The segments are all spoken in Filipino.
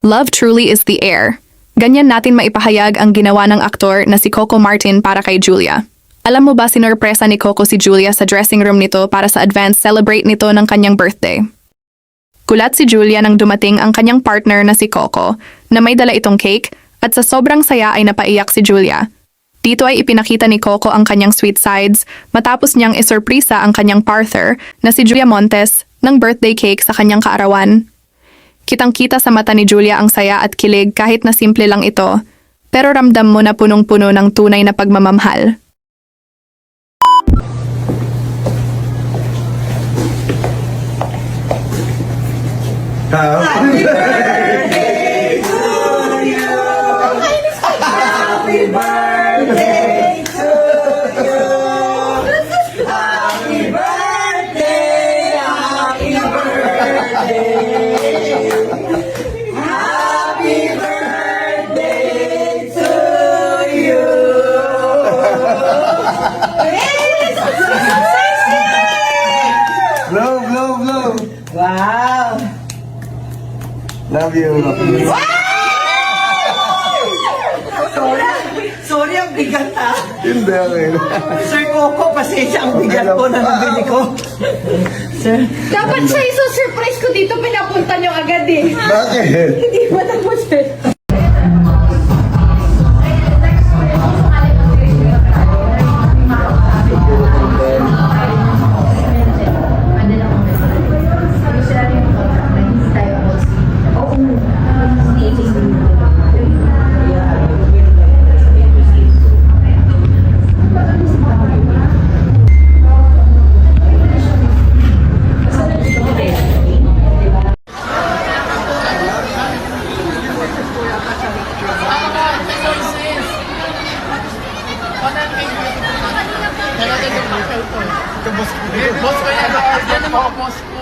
Love truly is the air. Ganyan natin maipahayag ang ginawa ng aktor na si Coco Martin para kay Julia. Alam mo ba sinurpresa ni Coco si Julia sa dressing room nito para sa advance celebrate nito ng kanyang birthday? Gulat si Julia nang dumating ang kanyang partner na si Coco na may dala itong cake at sa sobrang saya ay napaiyak si Julia. Dito ay ipinakita ni Coco ang kanyang sweet sides matapos niyang isurprisa ang kanyang partner na si Julia Montes ng birthday cake sa kanyang kaarawan. Kitang-kita sa mata ni Julia ang saya at kilig kahit na simple lang ito, pero ramdam mo na punong-puno ng tunay na pagmamamahal. Happy birthday to you. Happy birthday to you. Happy birthday. Happy birthday. Happy birthday to you. Blow. Wow. Love you. Sorry, ang bigat ha. Hindi, okay. Sir Coco, pasensya ang bigat ko na nabili ko. Sir, Dapat siya iso-surprise ko dito, pinapunta niyo agad eh. Bakit? Hindi ba tapos eh? Boss ko yan. Yan ang mga boss ko.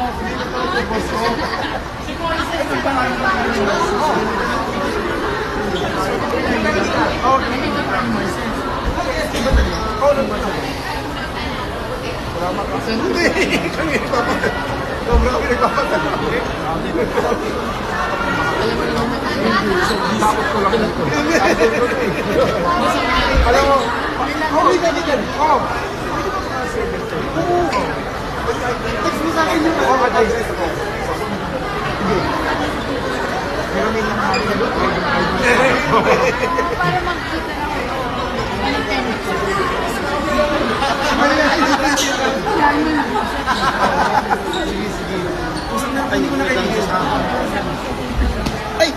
Alam mo, text mo sa akin yung text ko. Pero may Para makita na ko. hindi ko na kayo ay!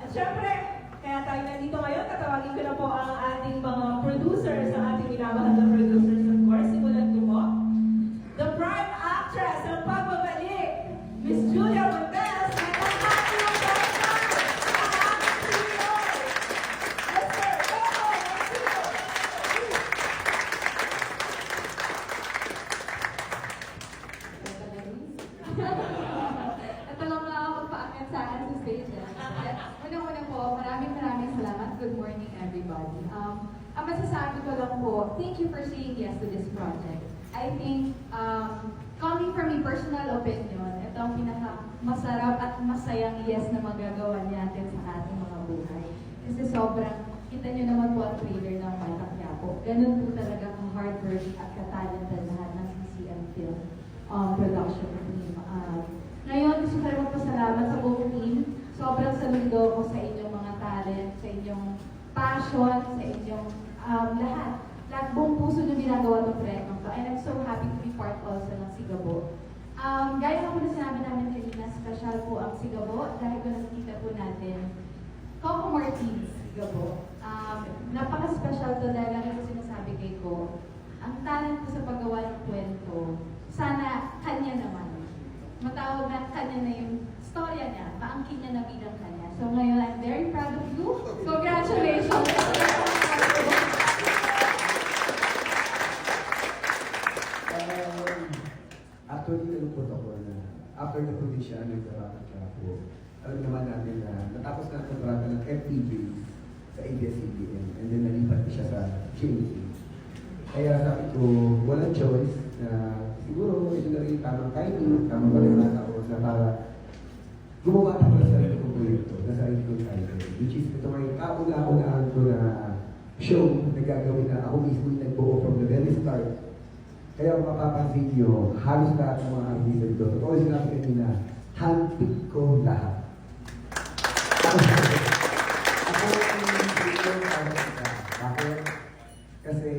At syempre, kaya tayo nandito ngayon, tatawagin ko na po ang ating mga producers, ang ating minamahal na producers, of course, simulan ko po. The prime actress ng pagbabalik, Miss Julia Montes, and ang ating mga director, ang ating CEO, Mr. Coco Martino. Ito lang na ako paakyat sa akin sa stage. Una-una po, maraming salamat. Good morning, everybody. Ang masasabi ko lang po, thank you for saying yes to this project. I think, coming from a personal opinion, ito ang pinaka-masarap at masayang yes na magagawa natin sa ating mga buhay. Kasi sobrang, kita nyo naman po ang trailer ng Mata Quiapo. Ganun po talaga ang hardworking at katalented lahat ng CCM Film production team. Ngayon, gusto ko rin magpasalamat sa buong team. Sobrang saludo ko sa inyong mga talent, sa inyong passion, sa inyong lahat. Lahat buong puso nyo ginagawa ng proyekto to. And I'm so happy to be part also ng Sigabo. Gaya nga po na sinabi namin kanina, special po ang Sigabo dahil kung nakikita po natin, Coco Martin Sigabo. Napaka-special to dahil lang ito sinasabi kay Ko. Ang talent ko sa paggawa ng kwento, sana kanya naman. Matawag na kanya na yung storya niya, maangkin niya na bilang kanya. So ngayon, I'm very proud of you. Congratulations! Actually, nalungkot ako na after the production ng Mata Quiapo, alam naman natin na natapos na ang kontrata ng FTV sa ABS-CBN and then nalipat siya sa GMA. Kaya sabi ko, walang choice na siguro ito na rin tamang timing, tamang pagkakataon na para gumawa ako ng sarili kong proyekto, na sarili kong title, which is ito ngayon kauna-unaan ko na show na gagawin na ako mismo yung nagbuo from the very start. Kaya kung mapapansin nyo, halos lahat ng mga artista dito, totoo sinabi kanina, handpick ko lahat. Ako yung dito para kita. Bakit? Kasi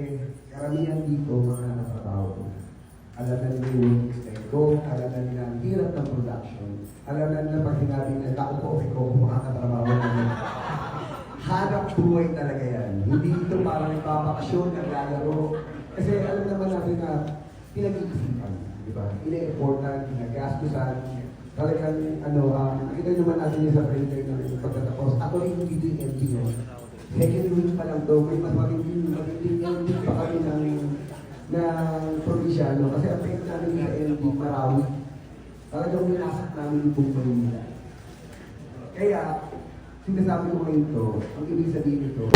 karamihan dito mga nakatrabaho ko. Alam na nila yung working style ko, alam na nila ang hirap ng production, alam na nila pag sinabi na tao ko, makakatrabaho namin. Hanap buhay talaga yan. Hindi ito parang nagpapakasyon, naglalaro. Kasi alam naman natin na pinag-iisipan, di ba? Ine-effortan, pinag-gastusan. Talagang, nakita naman natin yun sa printer na pagkatapos. Ako rin yung dito yung MD nyo. Second week pa lang to, may mas magiging MD pa kami ng probinsyano. Kasi ang printer namin sa MD, Marawi. Talagang minasak namin yung buong Manila. Kaya, sinasabi ko ngayon to, ang ibig sabihin nito,